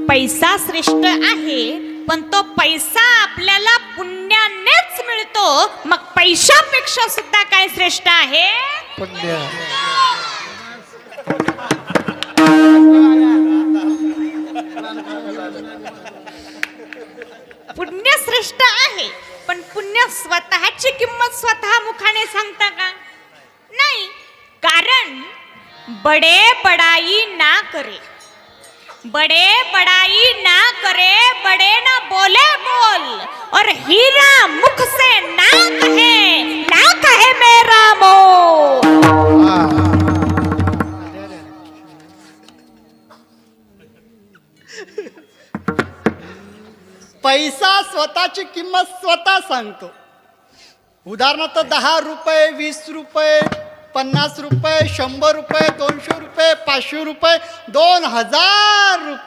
पैसा श्रेष्ठ आहे, पण तो पैसा आपल्याला पुण्यानेच मिळतो. मग पैशापेक्षा सुद्धा काय श्रेष्ठ आहे? पुण्य. पुण्य श्रेष्ठ आहे, पण पुण्य स्वतःची किंमत स्वतः मुखाने सांगता का? नाही. कारण बडे बडाई ना करे, बड़े बड़ाई ना करे, बड़े ना बोले बोल, और हीरा मुख से ना कहे मेरा मोल. पैसा स्वतःची किंमत स्वतः सांगतो. उदाहरणार्थ 10 रुपये, 20 रुपये, 50 रुपये, 100 रुपये, 200 रुपये, 500 रुपये, 2000 रुपये.